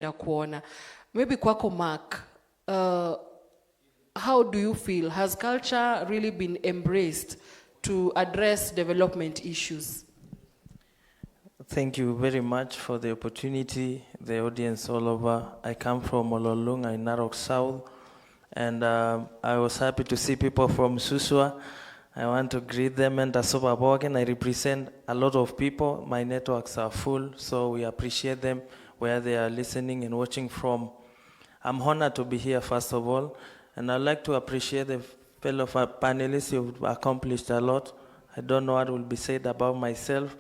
ya kuona. Maybe kwako Mark, how do you feel? Has culture really been embraced to address development issues? Thank you very much for the opportunity, the audience all over. I come from Ololunga in Narok South, and I was happy to see people from Susua. I want to greet them and Asoba Bogen. I represent a lot of people. My networks are full, so we appreciate them where they are listening and watching from. I'm honored to be here, first of all, and I'd like to appreciate the fellow panelists. You've accomplished a lot. I don't know what will be said about myself.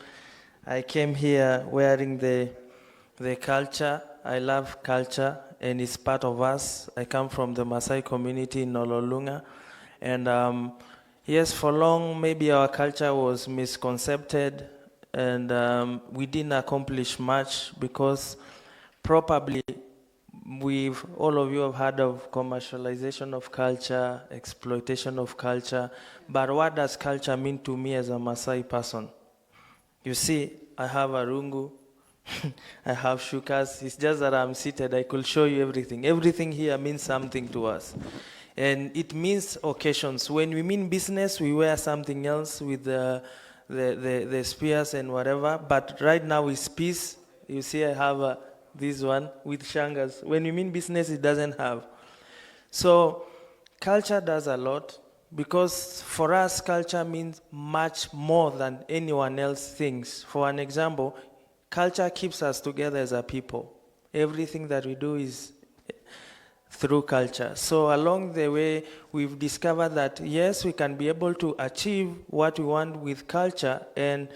I came here wearing the culture. I love culture, and it's part of us. I come from the Maasai community in Ololunga, and yes, for long, maybe our culture was misconcepted, and we didn't accomplish much because probably all of you have heard of commercialization of culture, exploitation of culture, but what does culture mean to me as a Maasai person? You see, I have a rungu, I have shukas. It's just that I'm seated. I could show you everything. Everything here means something to us. And it means occasions. When we mean business, we wear something else with the spears and whatever. But right now it's peace. You see, I have this one with shangas. When we mean business, it doesn't have. So culture does a lot. Because for us, culture means much more than anyone else thinks. For an example, culture keeps us together as a people. Everything that we do is through culture. So along the way, we've discovered that yes, we can be able to achieve what we want with culture. And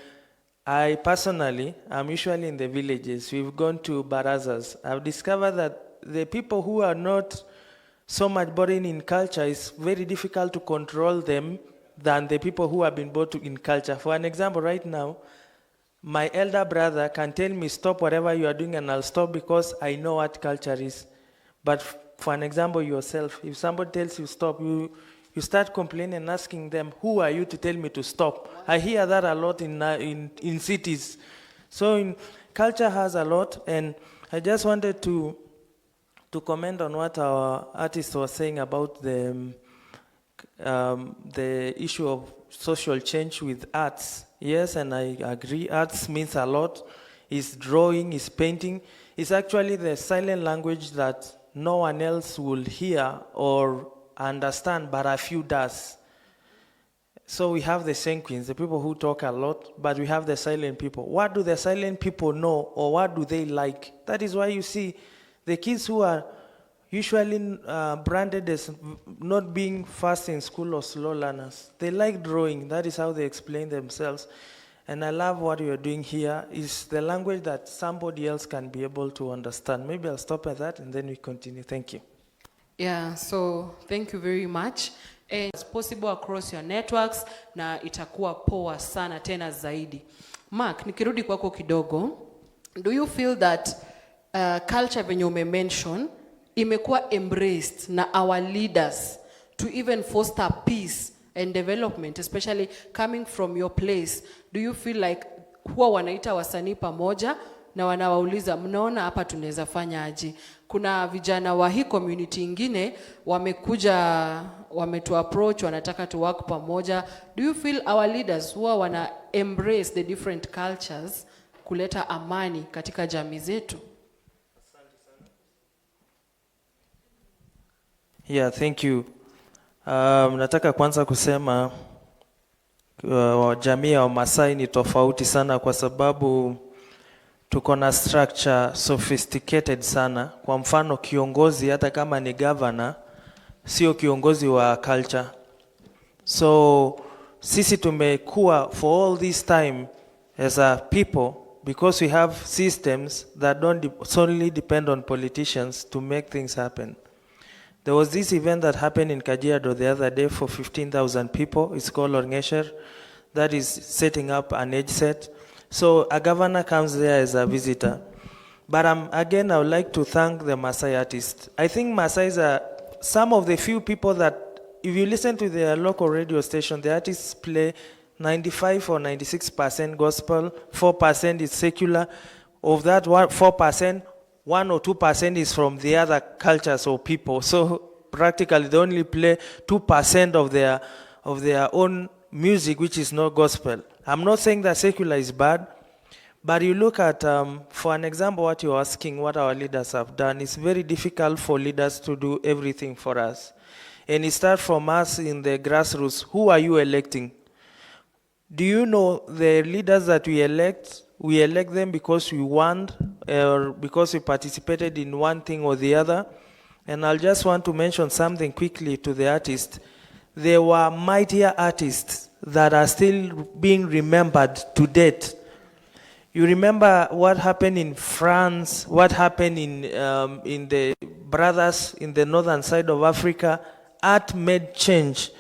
I personally, I'm usually in the villages. We've gone to barazas. I've discovered that the people who are not so much born in culture, is very difficult to control them than the people who have been brought in culture. For an example, right now, my elder brother can tell me stop whatever you are doing and I'll stop because I know what culture is. But for an example, yourself, if somebody tells you stop, you start complaining and asking them, who are you to tell me to stop? I hear that a lot in cities. So culture has a lot, and I just wanted to comment on what our artist was saying about the issue of social change with arts. Yes, and I agree. Arts means a lot. It's drawing, it's painting. It's actually the silent language that no one else will hear or understand, but a few does. So we have the sanquins, the people who talk a lot, but we have the silent people. What do the silent people know, or what do they like? That is why you see the kids who are usually branded as not being fast in school or slow learners, they like drawing. That is how they explain themselves. And I love what you're doing here. Is the language that somebody else can be able to understand. Maybe I'll stop at that and then we continue. Thank you. Yeah, so thank you very much. And it's possible across your networks na itakuwa poa sana tena zaidi. Mark, nikirudi kwako kidogo, do you feel that culture venye umemention imekuwa embraced na our leaders to even foster peace and development, especially coming from your place? Do you feel like huwa wanaita wasanii pamoja na wanawauliza mnaona hapa tunaweza fanya aje? Kuna vijana wa hii community ingine wamekuja, wametu approach, wanataka to work pamoja. Do you feel our leaders huwa wana embrace the different cultures kuleta amani katika jamii zetu? Yeah, thank you. Nataka kwanza kusema jamii ya Maasai ni tofauti sana kwa sababu tuko na structure sophisticated sana. Kwa mfano kiongozi hata kama ni governor, sio kiongozi wa culture. So sisi tumekuwa for all this time as a people, because we have systems that don't solely depend on politicians to make things happen. There was this event that happened in Kajiado the other day for 15,000 people. It's called Orngesher. That is setting up an age set. So a governor comes there as a visitor. But again, I would like to thank the Maasai artists. I think Maasais are some of the few people that, if you listen to their local radio station, the artists play 95 or 96% gospel, 4% is secular. Of that 4%, 1 or 2% is from the other cultures or people. So practically they only play 2% of their own music, which is not gospel. I'm not saying that secular is bad, but you look at, for an example, what you're asking, what our leaders have done, it's very difficult for leaders to do everything for us. And it starts from us in the grassroots. Who are you electing? Do you know the leaders that we elect them because we want or because we participated in one thing or the other? And I'll just want to mention something quickly to the artists. There were mightier artists that are still being remembered to date. You remember what happened in France, what happened in the brothers in the northern side of Africa. Art made change.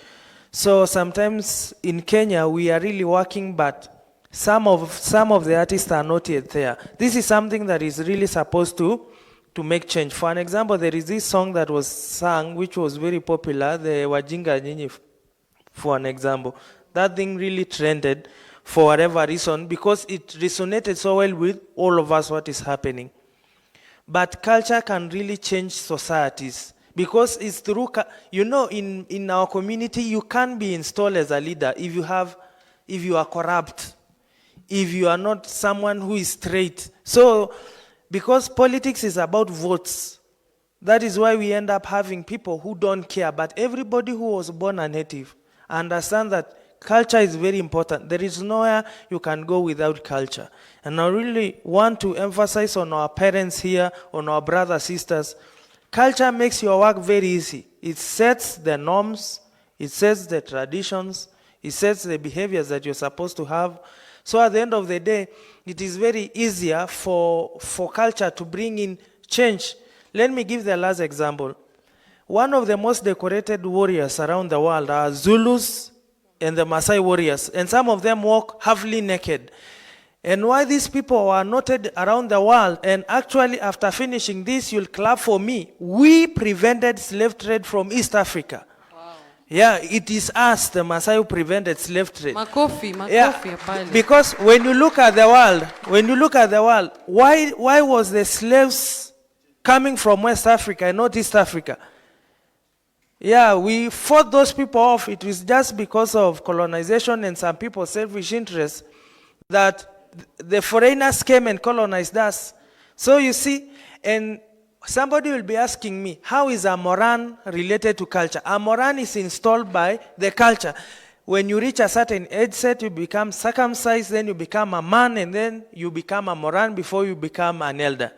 So sometimes in Kenya we are really working, but some of the artists are not yet there. This is something that is really supposed to make change. For an example, there is this song that was sung, which was very popular, the Wajinga Nyinyi, for an example. That thing really trended for whatever reason, because it resonated so well with all of us what is happening. But culture can really change societies, because it's through, in our community, you can't be installed as a leader if you are corrupt, if you are not someone who is straight. So, because politics is about votes, that is why we end up having people who don't care. But everybody who was born a native understand that culture is very important. There is nowhere you can go without culture. And I really want to emphasize on our parents here, on our brothers, sisters. Culture makes your work very easy. It sets the norms, it sets the traditions, it sets the behaviors that you're supposed to have. So at the end of the day, it is very easier for culture to bring in change. Let me give the last example. One of the most decorated warriors around the world are Zulus and the Maasai warriors, and some of them walk halfly naked. And why these people are noted around the world, and actually after finishing this, you'll clap for me. We prevented slave trade from East Africa. Wow. Yeah, it is us, the Maasai, who prevented slave trade. Makofi, yeah, because when you look at the world, why was the slaves coming from West Africa and not East Africa? Yeah, we fought those people off. It was just because of colonization and some people's selfish interests that the foreigners came and colonized us. So you see, and somebody will be asking me, how is a Moran related to culture? A Moran is installed by the culture. When you reach a certain age set, you become circumcised, then you become a man, and then you become a Moran before you become an elder.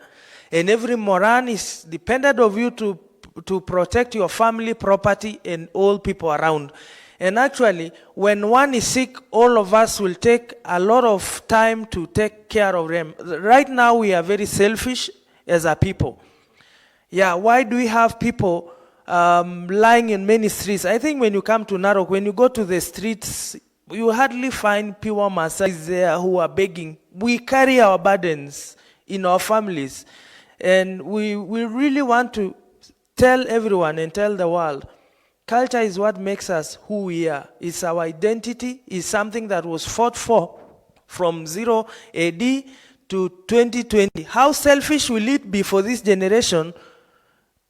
And every Moran is dependent of you to protect your family, property, and all people around. And actually, when one is sick, all of us will take a lot of time to take care of them. Right now, we are very selfish as a people. Yeah, why do we have people lying in many streets? I think when you come to Narok, when you go to the streets, you hardly find pure Maasai there who are begging. We carry our burdens in our families. And we really want to tell everyone and tell the world, culture is what makes us who we are. It's our identity. It's something that was fought for from 0 AD to 2020. How selfish will it be for this generation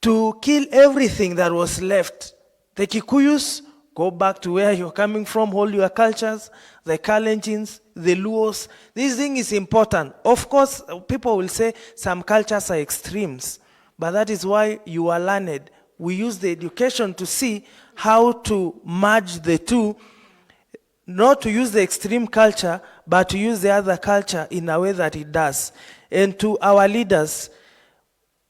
to kill everything that was left? The Kikuyus, go back to where you're coming from, hold your cultures. The Kalenjins, the Luos. This thing is important. Of course, people will say some cultures are extremes, but that is why you are learned. We use the education to see how to merge the two, not to use the extreme culture, but to use the other culture in a way that it does. And to our leaders,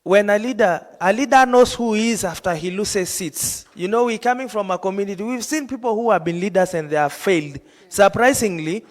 when a leader knows who he is after he loses seats. You know, we're coming from a community. We've seen people who have been leaders and they have failed. Surprisingly,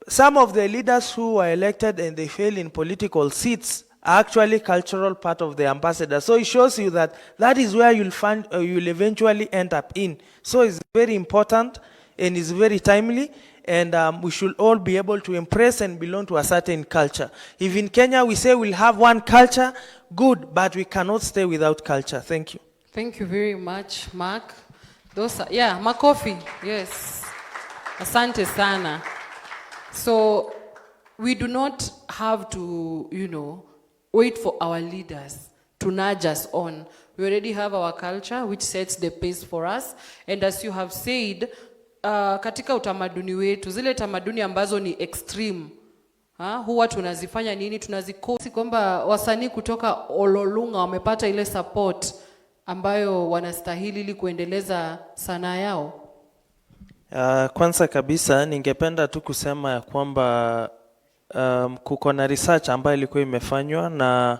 some of the leaders who were elected and they fail in political seats are actually cultural part of the ambassador. So it shows you that that is where you'll find, you'll eventually end up in. So it's very important and it's very timely, and we should all be able to impress and belong to a certain culture. If in Kenya we say we'll have one culture, good, but we cannot stay without culture. Thank you. Thank you very much, Mark. Those are, yeah, Makofi, yes. Asante sana. So we do not have to, wait for our leaders to nudge us on. We already have our culture which sets the pace for us, and as you have said, katika utamaduni wetu, zile tamaduni ambazo ni extreme, huwa tunazifanya nini? Tunazikosi kwamba wasanii kutoka Ololunga wamepata ile support ambayo wanastahili ili kuendeleza sanaa yao. Kwanza kabisa ningependa tu kusema ya kwamba kuko na research ambayo ilikuwa imefanywa na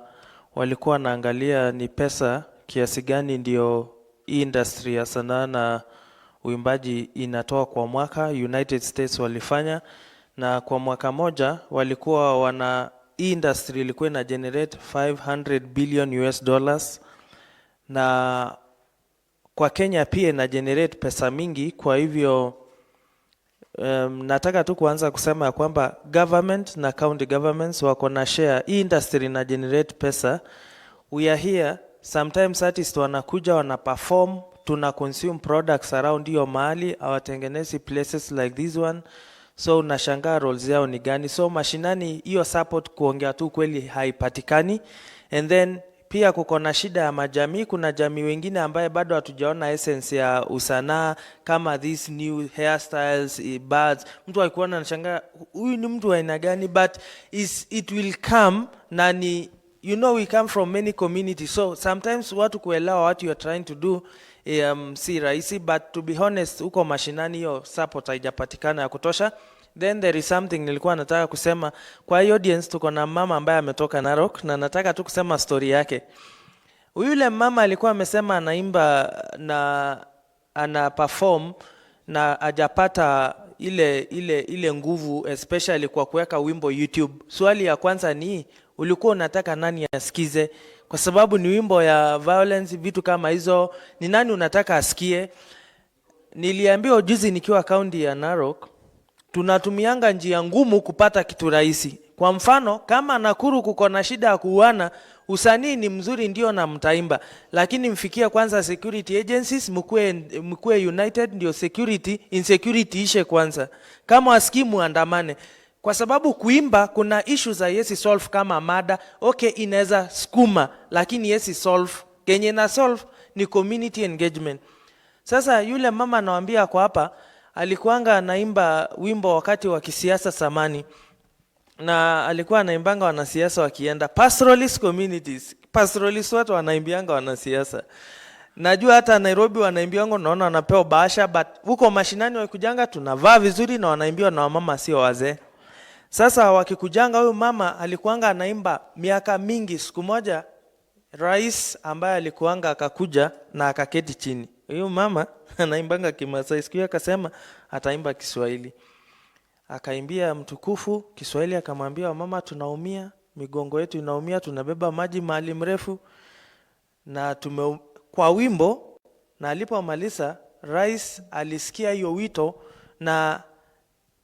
walikuwa wanaangalia ni pesa kiasi gani ndio industry ya sanaa na uimbaji inatoa kwa mwaka. United States walifanya, na kwa mwaka moja walikuwa industry ilikuwa ina generate 500 billion US dollars, na kwa Kenya pia ina generate pesa mingi. Kwa hivyo nataka tu kuanza kusema ya kwamba government na county governments wako na share. Hii industry ina generate pesa. We are here, sometimes artists wanakuja wana perform, tuna consume products around hiyo mahali, hawatengenezi places like this one. So unashangaa roles yao ni gani? So mashinani hiyo support kuongea tu kweli haipatikani. And then pia kuko na shida ya majamii. Kuna jamii wengine ambaye bado hatujaona essence ya usanaa kama these new hairstyles, birds. Mtu akikuona anashangaa huyu ni mtu wa aina gani? But it will come, na ni we come from many communities, so sometimes watu kuelewa what you are trying to do si rahisi, but to be honest huko mashinani hiyo support haijapatikana ya kutosha. Then there is something nilikuwa nataka kusema kwa audience. Tuko na mama ambaye ametoka Narok na nataka tu kusema story yake. Yule mama alikuwa amesema anaimba na ana perform na hajapata ile nguvu, especially kwa kuweka wimbo YouTube. Swali ya kwanza ni ulikuwa unataka nani asikize? Kwa sababu ni wimbo ya violence, vitu kama hizo, ni nani unataka asikie? Niliambiwa juzi nikiwa county ya Narok, tunatumianga njia ngumu kupata kitu rahisi. Kwa mfano, kama Nakuru kuko na shida ya kuuana, usanii ni mzuri ndio na mtaimba, lakini mfikia kwanza security agencies, mkue united ndio insecurity ishe kwanza. Kama wasikii muandamane. Kwa sababu kuimba kuna issues za yesi solve kama mada, okay inaweza skuma, lakini yesi solve. Kenye na solve ni community engagement. Sasa yule mama nawaambia kwa hapa, alikuanga anaimba wimbo wakati wa kisiasa samani, na alikuwa anaimbanga wanasiasa wakienda pastoralist communities. Pastoralist watu wanaimbianga wanasiasa. Najua hata Nairobi wanaimbianga, naona wanapewa bahasha, but huko mashinani wakikujanga tunavaa vizuri na wanaimbiwa na wamama sio wazee. Sasa wakikujanga, huyu mama alikuanga anaimba miaka mingi. Siku moja rais ambaye alikuanga akakuja na akaketi chini. Huyu mama anaimbanga Kimasai, siku akasema ataimba Kiswahili. Akaimbia mtukufu Kiswahili, akamwambia mama, tunaumia, migongo yetu inaumia, tunabeba maji mahali mrefu na kwa wimbo. Na alipomaliza rais alisikia hiyo wito, na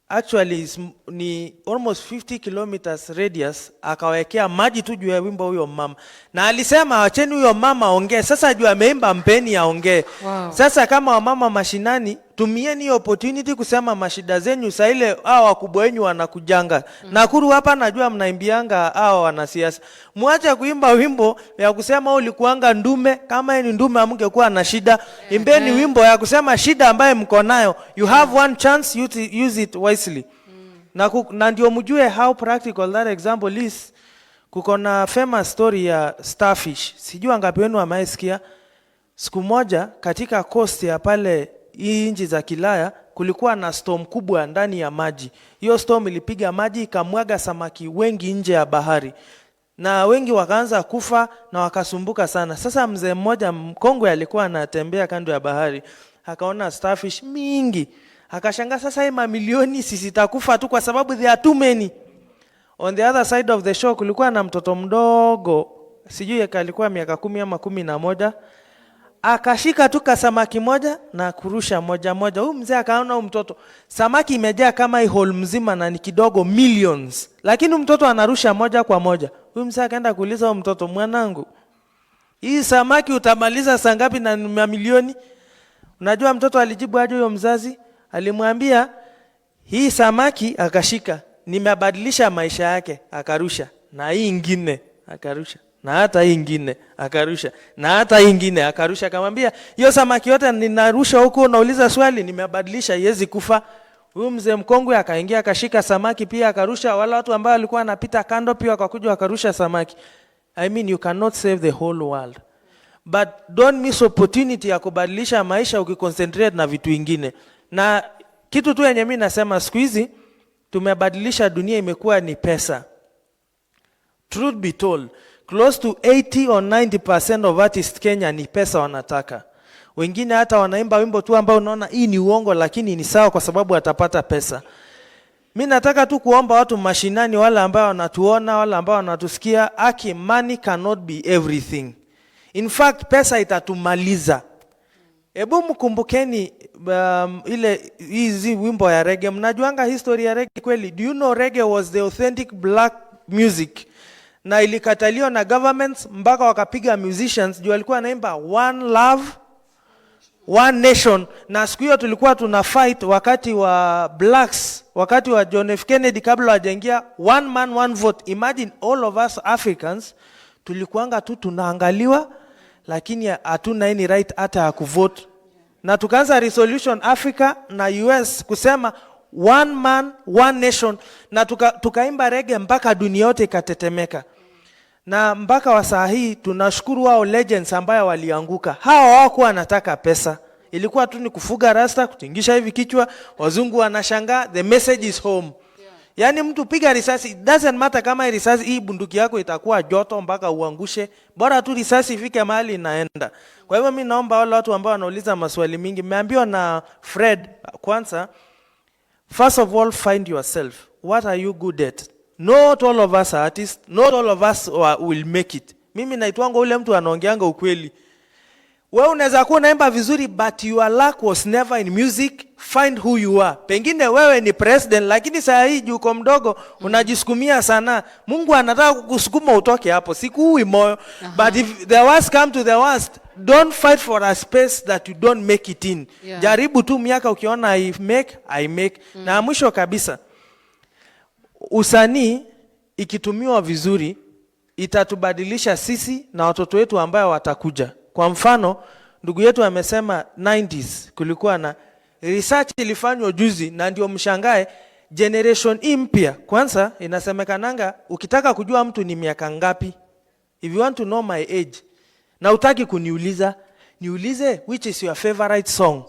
actually ni almost 50 kilometers radius, akawekea maji tu juu ya wimbo huyo mama, na alisema acheni huyo mama ongee. Sasa juu ameimba, mpeni aongee. Wow. Sasa kama wamama mashinani, tumieni opportunity kusema mashida zenyu. Saa ile hao wakubwa wenyu wanakujanga. Nakuru hapa najua mnaimbianga hao wanasiasa. Muache kuimba wimbo ya kusema ulikuanga ndume. Kama ni ndume hamngekuwa na shida. Imbeni wimbo ya kusema shida ambaye mko nayo. You have one chance, use it wisely. Na ndio mjue how practical that example is. Kuko na famous story ya starfish. Sijui ngapi wenu wameisikia. Siku moja katika coast ya pale hii nchi za Kilaya kulikuwa na storm kubwa ndani ya maji. Hiyo storm ilipiga maji ikamwaga samaki wengi nje ya bahari. Na wengi wakaanza kufa na wakasumbuka sana. Sasa mzee mmoja mkongwe alikuwa anatembea kando ya bahari, akaona starfish mingi. Akashangaa, sasa hii mamilioni sisi takufa tu kwa sababu there are too many. On the other side of the shore kulikuwa na mtoto mdogo, sijui alikuwa miaka 10 ama 11. Akashika tu samaki moja na kurusha moja moja. Huyu mzee akaona mtoto, samaki imejaa kama hii hole mzima na ni kidogo millions, lakini mtoto anarusha moja kwa moja. Huyu mzee akaenda kuuliza huyu mtoto, mwanangu, hii samaki utamaliza saa ngapi na mamilioni? Unajua mtoto alijibu aje huyo mzazi? Alimwambia hii samaki, akashika, nimebadilisha maisha yake, akarusha, na hii ingine akarusha. Na hata hii ingine akarusha. Na hata hii ingine akarusha. Akamwambia, hiyo samaki yote ninarusha huko, nauliza swali, nimebadilisha iwezi kufa. Huyu mzee mkongwe akaingia akashika samaki pia akarusha. Wala watu ambao walikuwa wanapita kando pia wakakuja wakarusha samaki. I mean, you cannot save the whole world. But don't miss opportunity ya kubadilisha maisha ukiconcentrate na vitu vingine. Na kitu tu yenye mimi nasema siku hizi tumebadilisha dunia, imekuwa ni pesa. Truth be told, close to 80 or 90% of artists Kenya ni pesa wanataka. Wengine hata wanaimba wimbo tu ambao unaona hii ni uongo lakini ni sawa kwa sababu atapata pesa. Mimi nataka tu kuomba watu mashinani, wale ambao wanatuona, wale ambao wanatusikia, money cannot be everything. In fact, pesa itatumaliza. Hebu mkumbukeni ile hizi wimbo ya reggae. Mnajuanga history ya reggae kweli? Do you know reggae was the authentic black music? Na ilikataliwa na governments mpaka wakapiga musicians juu walikuwa wanaimba one love, one nation. Na siku hiyo tulikuwa tuna fight wakati wa blacks, wakati wa John F. Kennedy kabla hajaingia one man one vote. Imagine all of us Africans tulikuanga tu tunaangaliwa lakini hatuna any right hata ya kuvote. Na tukaanza resolution Africa na US kusema one man one nation, na tukaimba reggae mpaka dunia yote ikatetemeka. Na mpaka wa saa hii tunashukuru wao legends ambao walianguka. Hao hawakuwa wanataka pesa. Ilikuwa tu ni kufuga rasta, kutingisha hivi kichwa, wazungu wanashangaa, the message is home. Yani mtu piga risasi, it doesn't matter kama risasi hii bunduki yako itakuwa joto mpaka uangushe, bora tu risasi ifike mahali inaenda. Kwa hivyo mimi naomba wale watu ambao wanauliza maswali mingi, nimeambiwa na Fred kwanza, first of all find yourself. What are you good at? Not all of us are artists, not all of us will make it. Mimi naitwanga ule mtu anaongeanga ukweli. Wewe unaweza kuwa unaimba vizuri but your luck was never in music. Find who you are. Pengine wewe ni president lakini saa hii uko mdogo unajisukumia sana. Mungu anataka kukusukuma utoke hapo. Sikuui moyo. But if the worst come to the worst, don't fight for a space that you don't make it in. Jaribu tu miaka ukiona I make. Na mwisho kabisa, usanii ikitumiwa vizuri itatubadilisha sisi na watoto wetu ambao watakuja. Kwa mfano, ndugu yetu amesema 90s kulikuwa na research ilifanywa juzi, na ndio mshangae generation mpya. Kwanza inasemekananga ukitaka kujua mtu ni miaka ngapi, if you want to know my age, na utaki kuniuliza, niulize which is your favorite song.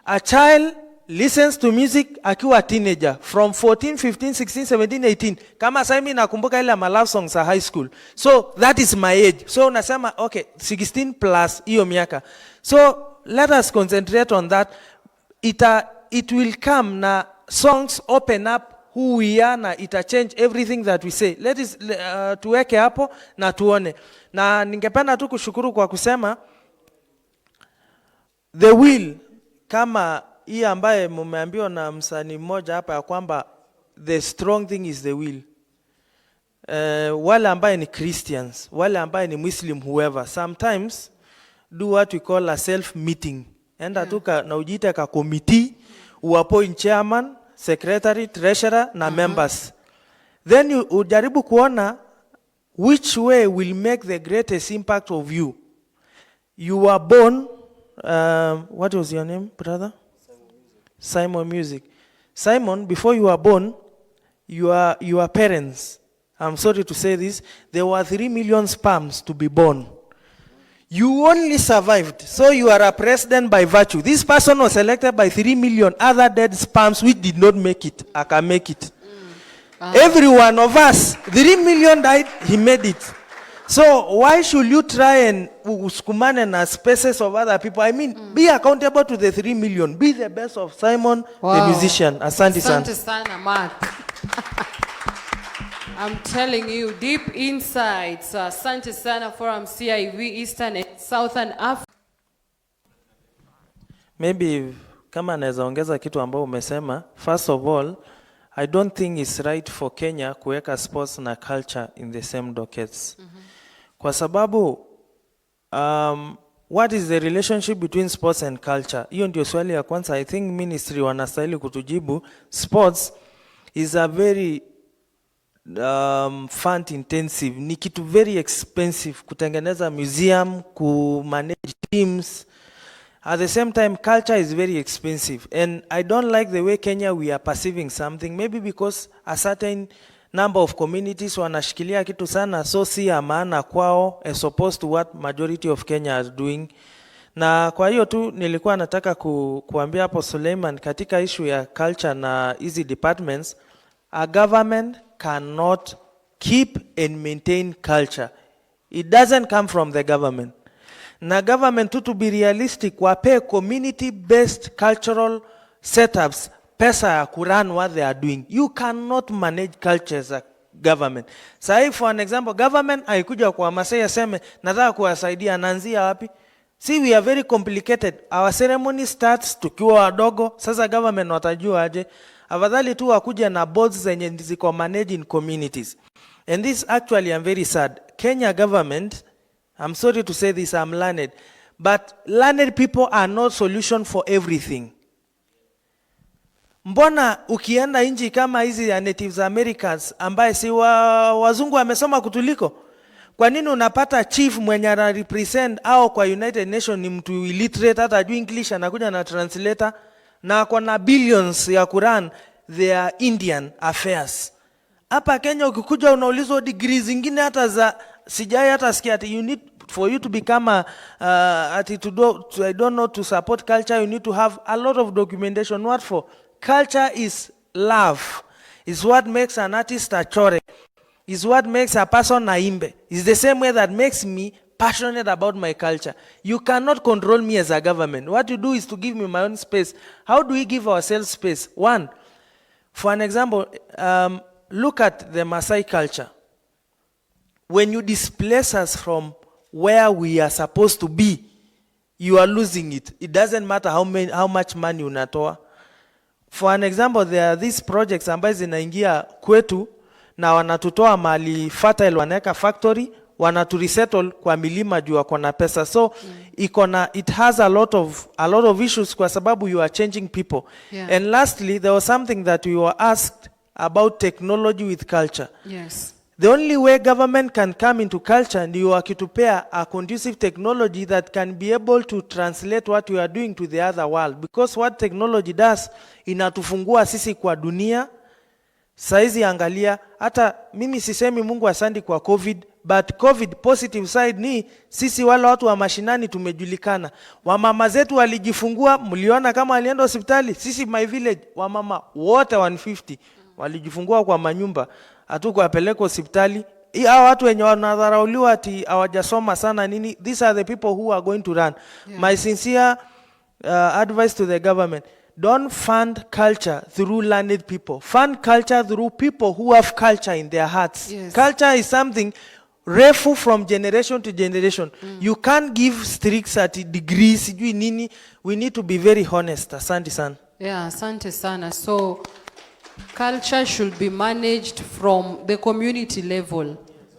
A child listens to music akiwa teenager from 14, 15, 16, 17, 18. Kama sasa mimi nakumbuka ile ma love songs za high school. So that is my age. So unasema okay, 16 plus hiyo miaka. So let us concentrate on that. It will come na songs open up who we are, na ita change everything that we say. Let us tuweke hapo na tuone. Na ningependa tu kushukuru kwa kusema the will, kama hii ambaye mumeambiwa na msanii mmoja hapa ya kwamba the strong thing is the will. Wale ambaye ni Christians, wale ambaye ni Muslim, whoever, sometimes do what we call a self meeting. Enda tu na ujiite ka committee, uappoint chairman, secretary, treasurer na members. Then you ujaribu kuona which way will make the greatest impact of you. You were born, what was your name, brother? Simon Music. Simon, before you were born, your parents, I'm sorry to say this, there were 3 million sperms to be born. You only survived, so you are a president by virtue. This person was selected by 3 million other dead sperms which did not make it. I can make it. Every one of us, 3 million died, he made it. So why should you try and uskumane na spaces of other people? I mean, be accountable to the 3 million. Be the best of Simon, the musician. Asante sana. Asante sana, Mark. I'm telling you, deep insights. Asante sana from CIV, Eastern and Southern Africa. Maybe kama naweza ongeza kitu ambao umesema. First of all, I don't think it's right for Kenya kuweka sports na culture in the same dockets. Kwa sababu what is the relationship between sports and culture? Hiyo ndio swali ya kwanza. I think ministry wanastahili kutujibu. Sports is a very fund intensive, ni kitu very expensive kutengeneza museum, manage teams. At the same time, culture is very expensive, and I don't like the way Kenya we are perceiving something, maybe because a certain number of communities wanashikilia kitu sana, so si ya maana kwao as opposed to what majority of Kenya are doing. Na kwa hiyo tu nilikuwa nataka kuambia hapo Suleiman, katika issue ya culture na easy departments, a government cannot keep and maintain culture. It doesn't come from the government. Na government to be realistic, wape community-based cultural setups pesa ya kuran what they are doing. You cannot manage culture as a government. Sahi for an example, government haikuja kwa Maasai aseme nataka kuwasaidia, nanzia wapi? See, we are very complicated. Our ceremony starts tukiwa wadogo, sasa government watajua aje? Afadhali tu wakuja na boards zenye ziko manage in communities. And this actually I'm very sad. Kenya government, I'm sorry to say this, I'm learned, but learned people are not solution for everything. Mbona ukienda nchi kama hizi ya Natives Americans ambaye si wazungu wamesoma kutuliko? Kwa nini unapata chief mwenye ana represent au kwa United Nations ni mtu illiterate, hata ajui English, anakuja na translator na kuna billions ya Quran their Indian affairs. Hapa Kenya ukikuja unaulizwa degrees zingine hata za sijai hata sikia ati you need for you to become I don't know, to support culture you need to have a lot of documentation. What for? Culture is love. Is what makes an artist a chore. Is what makes a person naimbe. It's the same way that makes me passionate about my culture. You cannot control me as a government. What you do is to give me my own space. How do we give ourselves space? One, for an example, look at the Maasai culture. When you displace us from where we are supposed to be, you are losing it. It doesn't matter how much money unatoa. For an example, there are these projects ambazo zinaingia kwetu na wanatutoa mali fertile, wanaweka factory, wanaturesettle kwa milima juu wako na pesa. So it has a lot of issues kwa sababu you are changing people. Yeah. And lastly, there was something that we were asked about technology with culture. Yes. The only way government can come into culture ni wakitupea a conducive technology that can be able to translate what we are doing to the other world. Because what technology does, inatufungua sisi kwa dunia. Saizi angalia, hata mimi sisemi Mungu asante kwa COVID, but COVID positive side ni sisi wale watu wa mashinani tumejulikana. Wamama zetu walijifungua, mliona kama alienda hospitali. Sisi my village, wamama wote 150 walijifungua kwa manyumba, hatukuwapeleka hospitali. Hao watu wenye wanadharauliwa ati hawajasoma sana nini, these are the people who are going to run. Yeah. My sincere advice to the government, don't fund culture through learned people. Fund culture through people who have culture in their hearts. Yes. Culture is something refu from generation to generation. You can't give strict degrees. We need to be very honest. Asante sana. Yeah, asante sana. So culture should be managed from the community level,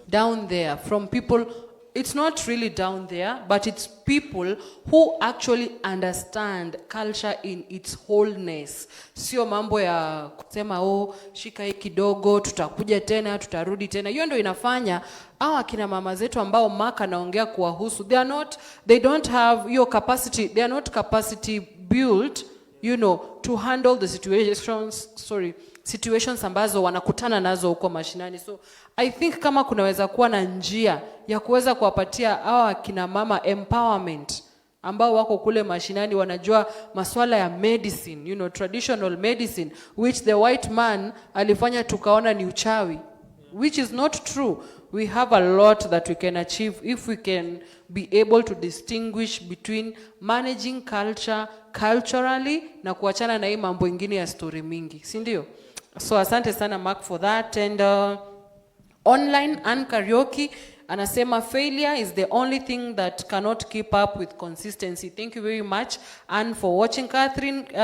down there, from people. It's not really down there, but it's people who actually understand culture in its wholeness. Sio mambo ya kusema shika hii kidogo, tutakuja tena, tutarudi tena. Hiyo ndio inafanya hawa kina mama zetu ambao Maka naongea kuwahusu, they don't have your capacity, they are not capacity built, to handle the situations ambazo wanakutana nazo huko mashinani. So I think kama kunaweza kuwa na njia ya kuweza kuwapatia hawa kina mama empowerment ambao wako kule mashinani, wanajua masuala ya medicine, traditional medicine, which the white man alifanya tukaona ni uchawi, which is not true. We have a lot that we can achieve if we can be able to distinguish between managing culture culturally na kuachana na hii mambo ingine ya story mingi, si ndio? So asante sana Mark for that. And online and karaoke anasema failure is the only thing that cannot keep up with consistency. Thank you very much and for watching, Catherine.